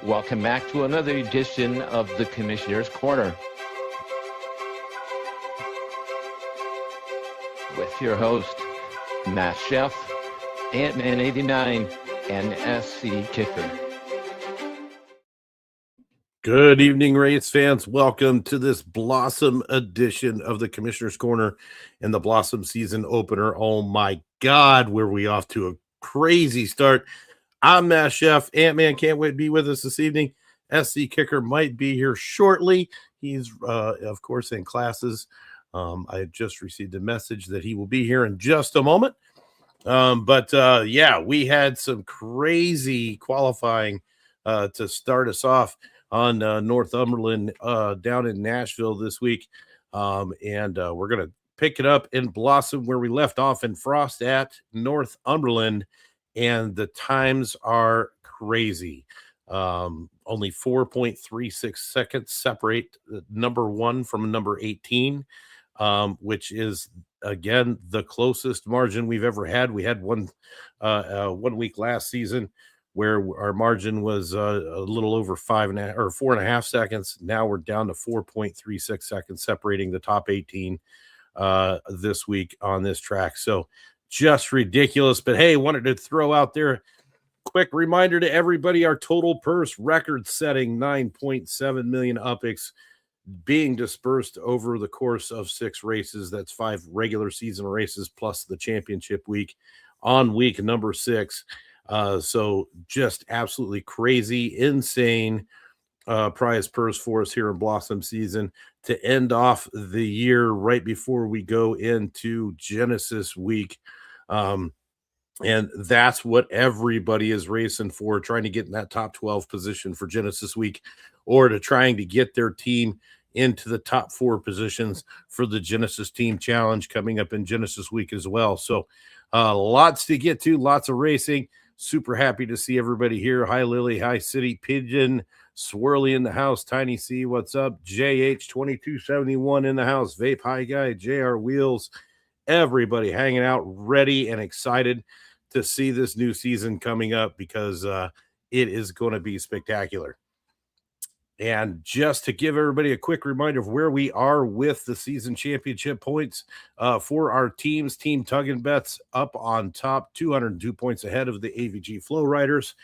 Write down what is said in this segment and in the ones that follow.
Welcome back to another edition of the Commissioner's Corner with your host, Matt Chef, Ant-Man 89, and SC Kicker. Good evening, race fans. Welcome to this Blossom edition of the Commissioner's Corner and the Blossom season opener. Oh my God, were we off to a crazy start. I'm Matt Chef. Ant-Man can't wait to be with us this evening. SC Kicker might be here shortly. He's, of course, in classes. I just received a message that he will be here in just a moment. Yeah, we had some crazy qualifying to start us off on Northumberland down in Nashville this week. We're going to pick it up in Blossom where we left off in Frost at Northumberland. And the times are crazy. Only 4.36 seconds separate number 1 from number 18, which is, again, the closest margin we've ever had. We had one week last season where our margin was a little over 4.5 seconds. Now we're down to 4.36 seconds separating the top 18 this week on this track. So just ridiculous. But hey, wanted to throw out there quick reminder to everybody, our total purse record-setting 9.7 million UPICs being dispersed over the course of 6 races. That's 5 regular season races plus the championship week on week number 6. So just absolutely crazy, insane prize purse for us here in Blossom season to end off the year right before we go into Genesis week. And that's what everybody is racing for, trying to get in that top 12 position for Genesis week, or to trying to get their team into the top 4 positions for the Genesis Team Challenge coming up in Genesis week as well. So lots to get to, lots of racing. Super happy to see everybody here. Hi, Lily. Hi, City Pigeon. Swirly in the house. Tiny C, what's up? JH2271 in the house. Vape High Guy. JR Wheels. Everybody hanging out, ready and excited to see this new season coming up because it is going to be spectacular. And just to give everybody a quick reminder of where we are with the season championship points for our teams, Team Tug and Bets up on top, 202 points ahead of the AVG Flow Riders,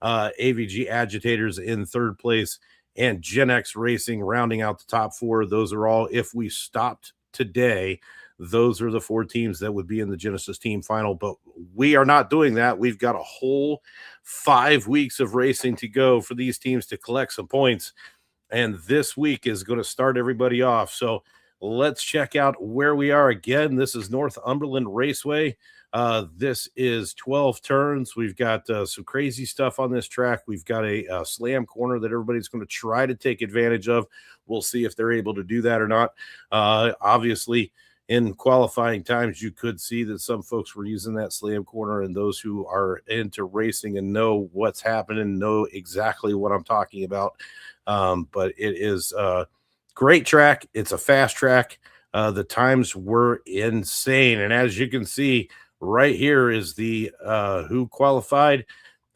AVG Agitators in 3rd place, and Gen X Racing rounding out the top 4. Those are all, if we stopped today, those are the 4 teams that would be in the Genesis team final, but we are not doing that. We've got a whole 5 weeks of racing to go for these teams to collect some points, and this week is going to start everybody off. So let's check out where we are again. This is Northumberland Raceway. This is 12 turns. We've got some crazy stuff on this track. We've got a slam corner that everybody's going to try to take advantage of. We'll see if they're able to do that or not. Obviously, in qualifying times, you could see that some folks were using that slam corner, and those who are into racing and know what's happening know exactly what I'm talking about. But it is a great track. It's a fast track. The times were insane. And as you can see right here is the who qualified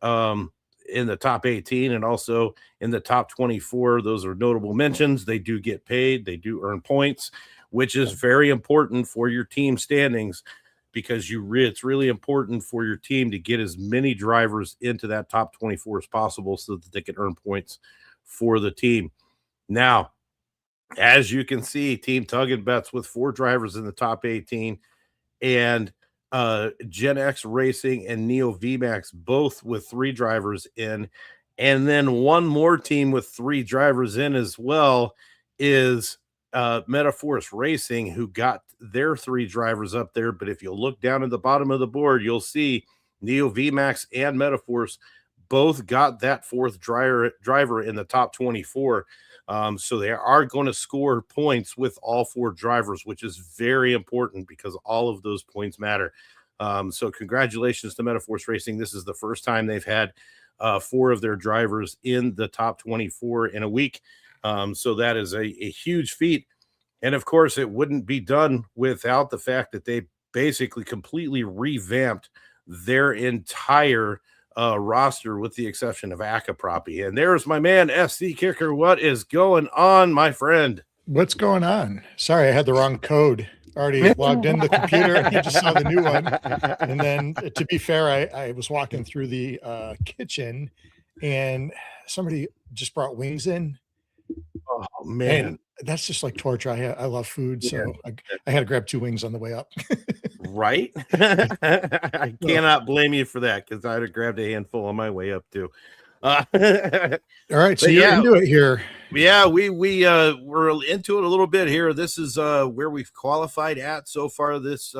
in the top 18 and also in the top 24. Those are notable mentions. They do get paid. They do earn points, which is very important for your team standings because it's really important for your team to get as many drivers into that top 24 as possible so that they can earn points for the team. Now, as you can see, Team Tug and Bets with 4 drivers in the top 18 and Gen X Racing and Neo VMAX both with 3 drivers in, and then one more team with 3 drivers in as well is Metaforce Racing, who got their 3 drivers up there. But if you look down at the bottom of the board, you'll see Neo VMAX and Metaforce both got that 4th driver in the top 24. So they are going to score points with all 4 drivers, which is very important because all of those points matter. So congratulations to Metaforce Racing. This is the first time they've had 4 of their drivers in the top 24 in a week. So that is a huge feat. And of course, it wouldn't be done without the fact that they basically completely revamped their entire roster with the exception of Akaproppy. And there's my man, SC Kicker. What is going on, my friend? What's going on? Sorry, I had the wrong code. Already logged in the computer and I just saw the new one. And then to be fair, I was walking through the kitchen and somebody just brought wings in. Oh, man. And that's just like torture. I love food. So I had to grab 2 wings on the way up. Right? I cannot blame you for that because I'd have grabbed a handful on my way up too. All right, so you're into it here. Yeah, we're into it a little bit here. This is where we've qualified at so far this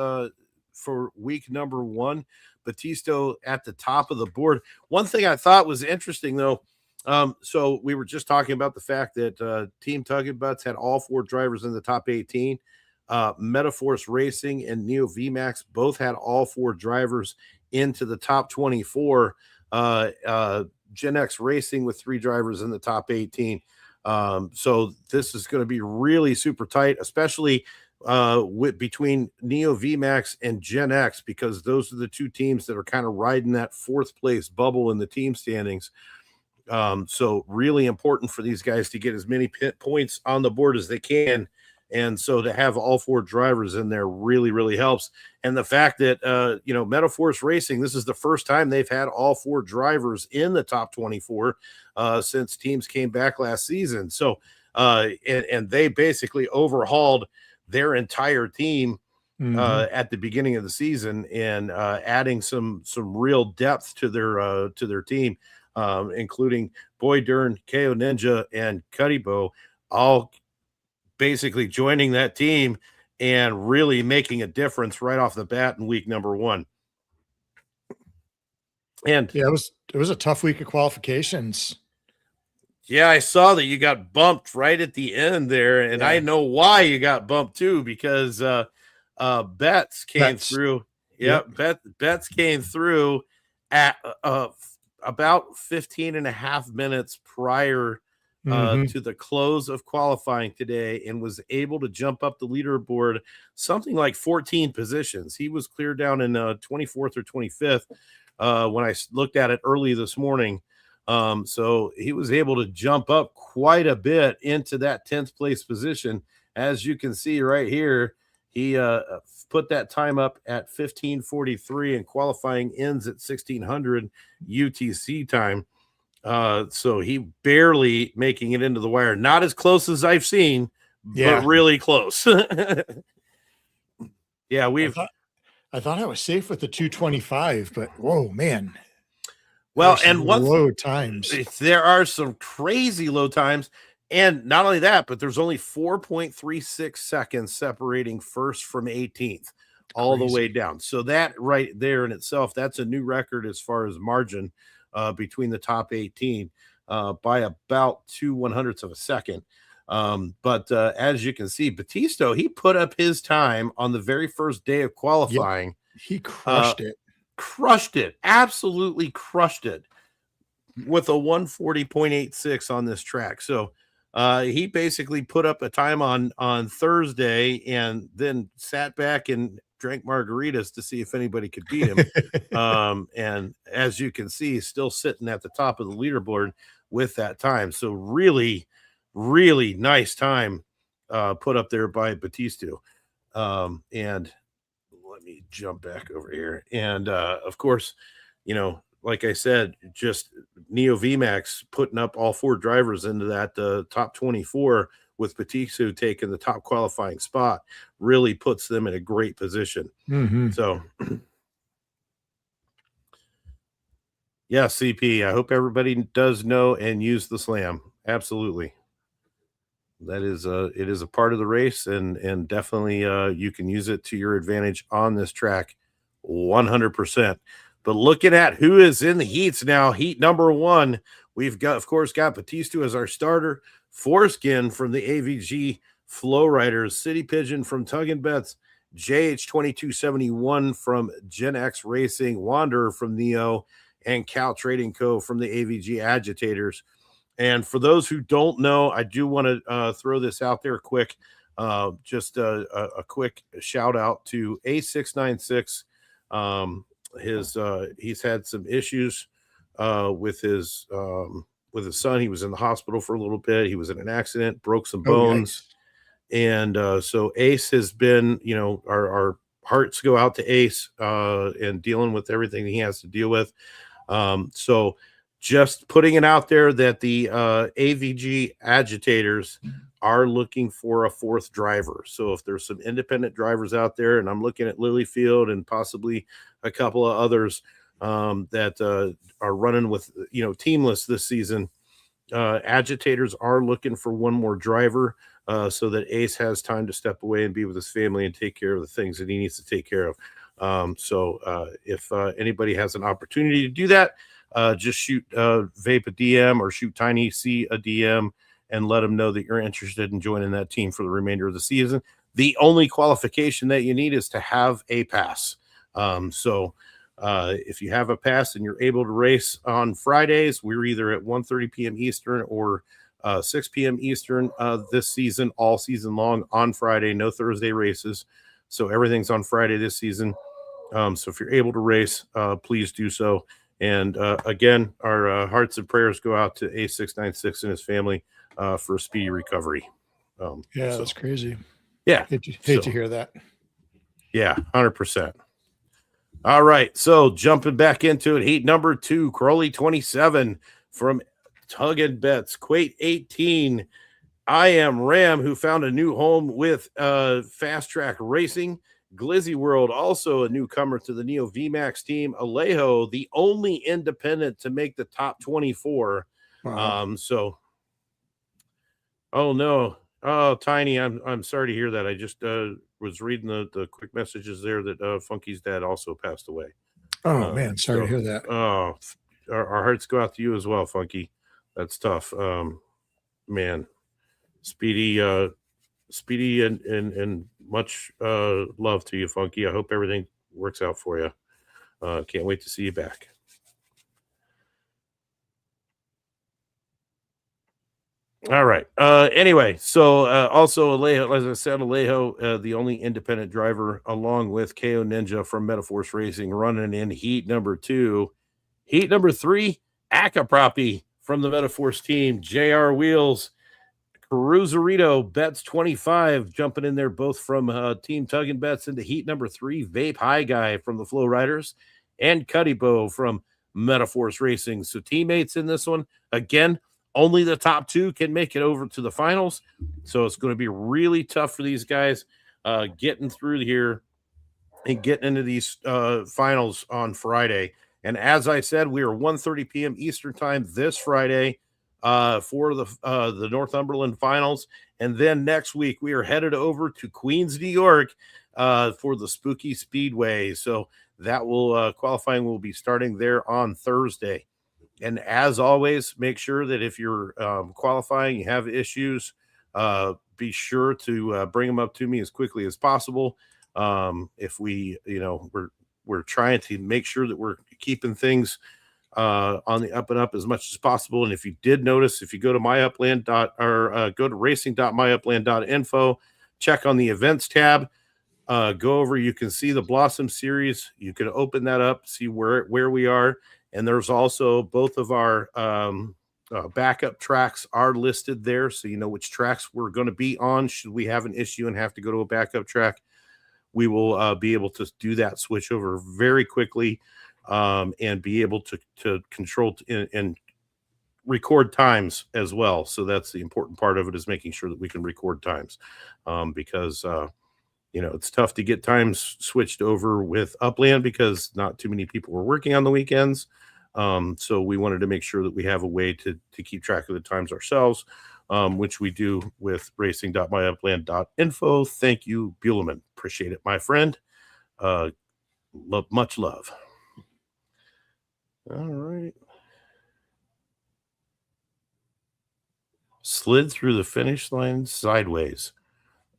for week number 1. Batista at the top of the board. One thing I thought was interesting though, so we were just talking about the fact that Team Tug and Butts had all 4 drivers in the top 18. Metaforce Racing and Neo VMAX both had all 4 drivers into the top 24. Gen X Racing with 3 drivers in the top 18. So this is going to be really super tight, especially between Neo VMAX and Gen X, because those are the 2 teams that are kind of riding that 4th place bubble in the team standings. So really important for these guys to get as many points on the board as they can. And so to have all 4 drivers in there really, really helps. And the fact that, Metaforce Racing, this is the first time they've had all 4 drivers in the top 24 since teams came back last season. So, and they basically overhauled their entire team at the beginning of the season and adding some real depth to their team, including Boy Dern, KO Ninja, and Cuddybo, all basically joining that team and really making a difference right off the bat in week number 1. And yeah, it was a tough week of qualifications. Yeah, I saw that you got bumped right at the end there, and I know why you got bumped too, because Betts came through. Betts came through at about 15 and a half minutes prior to the close of qualifying today, and was able to jump up the leaderboard something like 14 positions. He was clear down in 24th or 25th when I looked at it early this morning. So he was able to jump up quite a bit into that 10th place position. As you can see right here, he put that time up at 15:43, and qualifying ends at 1600 UTC time. So he barely making it into the wire. Not as close as I've seen, but really close. Yeah, I thought I was safe with the 225, but whoa, man. Well, and what low times. There are some crazy low times. And not only that, but there's only 4.36 seconds separating first from 18th all the way down. So that right there in itself, that's a new record as far as margin between the top 18 by about 2/100ths of a second. But as you can see, Batista, he put up his time on the very first day of qualifying. Yep. He crushed it. Absolutely crushed it with a 140.86 on this track. So he basically put up a time on Thursday and then sat back and drank margaritas to see if anybody could beat him. And as you can see, he's still sitting at the top of the leaderboard with that time. So really, really nice time put up there by Batista. And let me jump back over here. And of course, like I said, just Neo VMAX putting up all 4 drivers into that top 24 with Batista taking the top qualifying spot really puts them in a great position. So, yeah, CP, I hope everybody does know and use the slam. Absolutely. That is it is a part of the race, and definitely you can use it to your advantage on this track 100%. But looking at who is in the heats now, heat number 1, we've got, of course, got Batista as our starter, Foreskin from the AVG Flow Riders, City Pigeon from Tug and Bets, JH2271 from Gen X Racing, Wanderer from Neo, and Cal Trading Co. from the AVG Agitators. And for those who don't know, I do want to throw this out there quick. Just a quick shout out to A696. He's had some issues with his son. He was in the hospital for a little bit. He was in an accident, broke some Oh, bones. yikes. And so Ace has been, our hearts go out to Ace and dealing with everything he has to deal with. So just putting it out there that the AVG agitators are looking for a fourth driver. So if there's some independent drivers out there, and I'm looking at Lilyfield and possibly a couple of others that are running with, teamless this season, agitators are looking for one more driver so that Ace has time to step away and be with his family and take care of the things that he needs to take care of. So if anybody has an opportunity to do that, just shoot Vape a DM or shoot Tiny C a DM and let them know that you're interested in joining that team for the remainder of the season. The only qualification that you need is to have a pass. So if you have a pass and you're able to race on Fridays, we're either at 1:30 p.m. Eastern or 6 p.m. Eastern this season, all season long on Friday, no Thursday races. So everything's on Friday this season. So if you're able to race, please do so. And again, our hearts and prayers go out to A696 and his family for a speedy recovery. That's crazy. Yeah. Hate to hear that. Yeah, 100%. All right, so jumping back into it, heat number 2, Crowley 27 from Tug and Bets, Quate 18. I am Ram, who found a new home with Fast Track Racing. Glizzy World, also a newcomer to the Neo VMAX team. Alejo, the only independent to make the top 24. Wow. Oh no. Oh, Tiny, I'm sorry to hear that. I just was reading the quick messages there that Funky's dad also passed away. Oh man, sorry to hear that. Oh, our hearts go out to you as well, Funky. That's tough. Man, speedy and much love to you, Funky. I hope everything works out for you. Can't wait to see you back. All right. Anyway, so also Alejo, as I said, Alejo, the only independent driver, along with KO Ninja from Metaforce Racing, running in heat number 2. Heat number 3, Akaproppy from the Metaforce team, JR Wheels, Cruzerito, Bets 25, jumping in there, both from Team Tug and Bets into heat number 3, Vape High Guy from the Flow Riders, and Cuddy Bow from Metaforce Racing. So teammates in this one, again, only the top 2 can make it over to the finals. So it's going to be really tough for these guys getting through here and getting into these finals on Friday. And as I said, we are 1:30 p.m. Eastern time this Friday for the Northumberland finals. And then next week, we are headed over to Queens, New York for the Spooky Speedway. So that will qualifying will be starting there on Thursday. And as always, make sure that if you're qualifying, you have issues, be sure to bring them up to me as quickly as possible. If we, we're trying to make sure that we're keeping things on the up and up as much as possible. And if you did notice, if you go to go to racing.myupland.info, check on the events tab, go over, you can see the Blossom series. You can open that up, see where we are. And there's also both of our backup tracks are listed there. So you know which tracks we're going to be on. Should we have an issue and have to go to a backup track, we will be able to do that switch over very quickly and be able to control and record times as well. So that's the important part of it, is making sure that we can record times because it's tough to get times switched over with Upland because not too many people were working on the weekends. So we wanted to make sure that we have a way to keep track of the times ourselves, which we do with racing.myupland.info. Thank you, Buleman. Appreciate it, my friend. Much love. All right. Slid through the finish line sideways.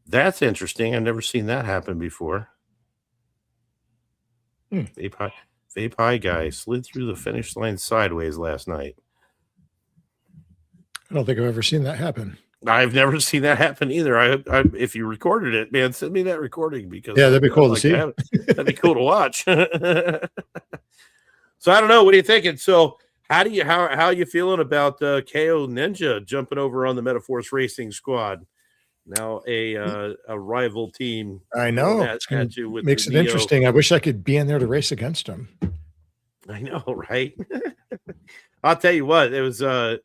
That's interesting. I've never seen that happen before. Vape High Guy slid through the finish line sideways last night. I don't think I've ever seen that happen. I've never seen that happen either. I if you recorded it, man, send me that recording because that'd be cool to see. That'd be cool to watch. So I don't know. What are you thinking? So How you feeling about KO Ninja jumping over on the Metaforce Racing squad? Now a rival team I going know it's going at to you with the makes it Neo. interesting. I wish I could be in there to race against him. I know, right? I'll tell you what, it was a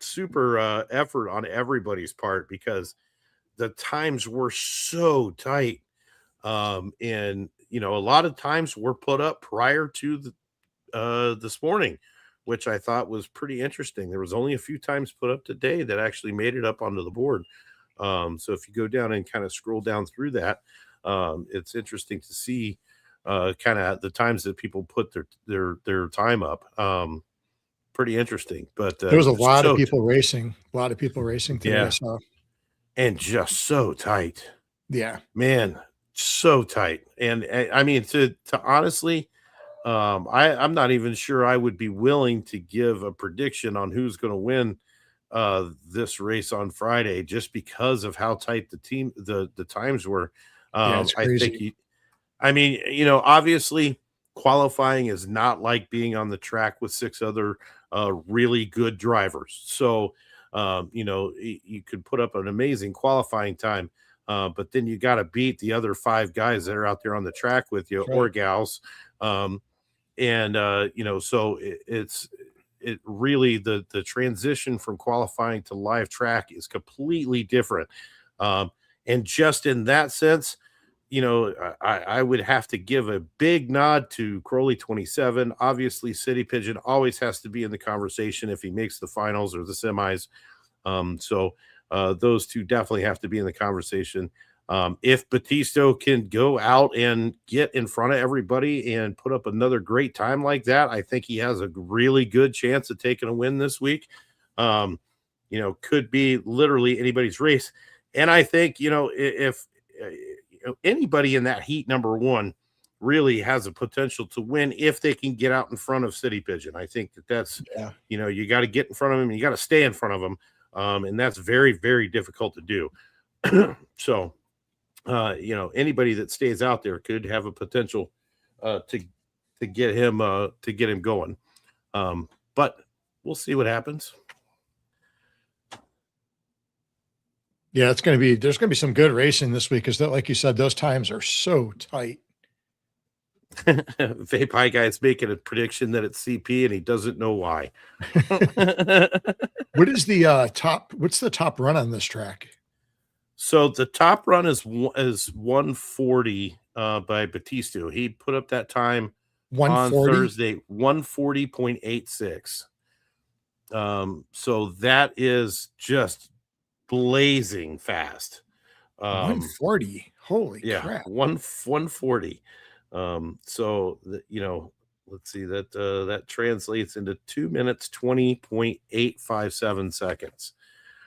super effort on everybody's part because the times were so tight. And a lot of times were put up prior to this morning, which I thought was pretty interesting. There was only a few times put up today that actually made it up onto the board. So if you go down and kind of scroll down through that, it's interesting to see kind of the times that people put their time up. Pretty interesting, but There was a lot of people racing. A lot of people racing today. Yeah. I saw. And just so tight. Yeah, Man, so tight. And I mean, to honestly, I'm not even sure I would be willing to give a prediction on who's going to win this race on Friday, just because of how tight the times were. yeah, it's I crazy. think obviously qualifying is not like being on the track with 6 other really good drivers. So you could put up an amazing qualifying time, but then you got to beat the other 5 guys that are out there on the track with you, That's right. or gals. So it really, the transition from qualifying to live track is completely different. And just in that sense, I would have to give a big nod to Crowley 27. Obviously, City Pigeon always has to be in the conversation if he makes the finals or the semis. So those two definitely have to be in the conversation. If Batista can go out and get in front of everybody and put up another great time like that, I think he has a really good chance of taking a win this week. Could be literally anybody's race. And I think, if anybody in that heat number 1 really has a potential to win if they can get out in front of City Pigeon. I think that's, you got to get in front of him, and you got to stay in front of him. And that's very, very difficult to do. So, anybody that stays out there could have a potential to get him going. But we'll see what happens. Yeah, there's going to be some good racing this week, because like you said, those times are so tight. Vape High Guy's making a prediction that it's CP, and he doesn't know why. What's the top run on this track? So the top run is 140 by Batista. He put up that time 140? on Thursday, 140.86. So that is just blazing fast. 140. Holy crap. 140. So let's see, that translates into 2 minutes 20.857 seconds.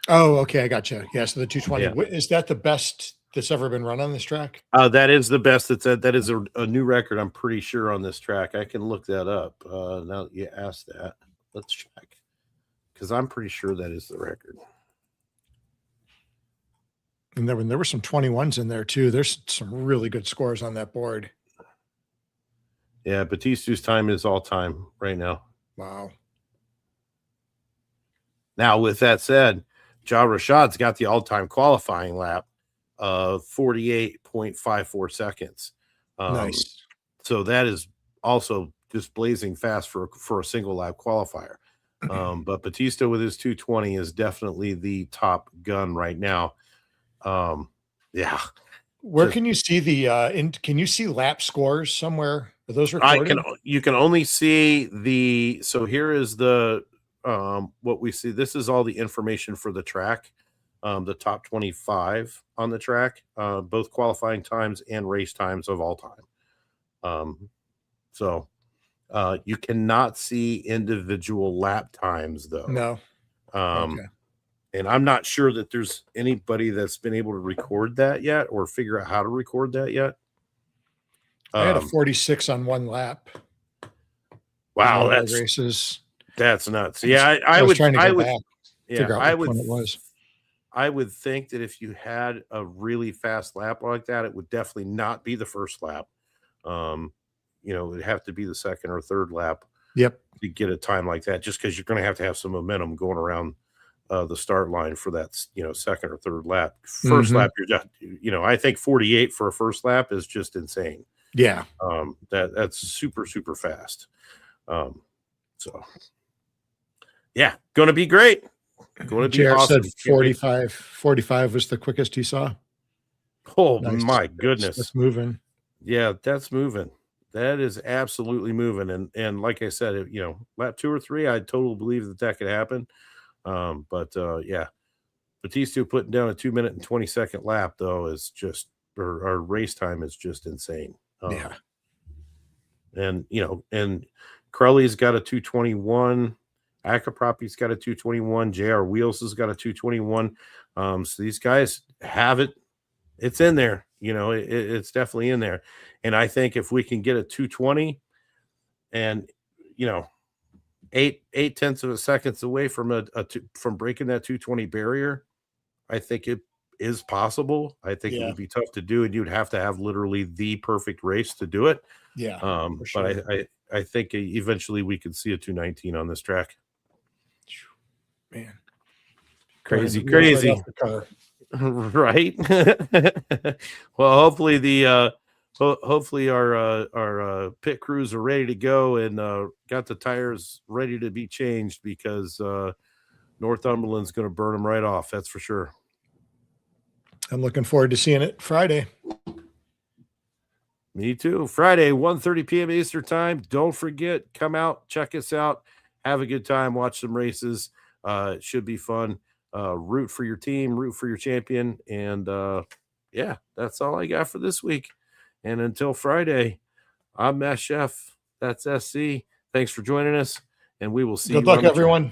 Oh, okay, I gotcha. Yeah, so the 220. Yeah. Is that the best that's ever been run on this track? That is the best. That is a new record, I'm pretty sure, on this track. I can look that up. Now that you asked that, let's check, because I'm pretty sure that is the record. And there were some 21s in there too. There's some really good scores on that board. Yeah, Batista's time is all time right now. Wow. Now, with that said, Ja Rashad's got the all-time qualifying lap of 48.54 seconds. Nice. So that is also just blazing fast for a single lap qualifier. But Batista with his 220 is definitely the top gun right now. Yeah. Where can you see can you see lap scores somewhere? Are those recorded? You can only see so here is the what we see. This is all the information for the track, the top 25 on the track, both qualifying times and race times of all time. So you cannot see individual lap times though. No. Okay. And I'm not sure that there's anybody that's been able to record that yet or figure out how to record that yet. I had a 46 on one lap. Wow, that's races. That's nuts. Yeah, I was trying to go back, figure out which one it was. I would think that if you had a really fast lap like that, it would definitely not be the first lap. It'd have to be the second or third lap. Yep. to get a time like that, just because you're going to have some momentum going around the start line for that, second or third lap. First lap, you're just, I think 48 for a first lap is just insane. Yeah. That's super, super fast. So yeah, going to be great. Going to be JR awesome. said 45 was the quickest he saw. Oh Nice. my goodness. That's moving. Yeah, that's moving. That is absolutely moving. And like I said, lap 2 or 3, I totally believe that could happen. But yeah, Batista putting down a 2 minute and 20-second lap though is just, or race time is just insane. Yeah. And and Crowley's got a 221. Akapropi's got a 221. JR Wheels has got a 221. So these guys have it. It's in there. It's definitely in there. And I think if we can get a 220 and, 8/10 of a seconds away from from breaking that 220 barrier, I think it is possible. I think it would be tough to do, and you'd have to have literally the perfect race to do it. Yeah. But I think eventually we could see a 219 on this track. Man. Crazy. Right. Well, hopefully hopefully our pit crews are ready to go and got the tires ready to be changed, because Northumberland's going to burn them right off. That's for sure. I'm looking forward to seeing it Friday. Me too. Friday, 1:30 p.m. Eastern time. Don't forget, come out, check us out, have a good time, watch some races. It should be fun. Root for your team, root for your champion. And yeah, that's all I got for this week. And until Friday, I'm Matt Chef. That's SC. Thanks for joining us, and we will see you. Good luck, everyone.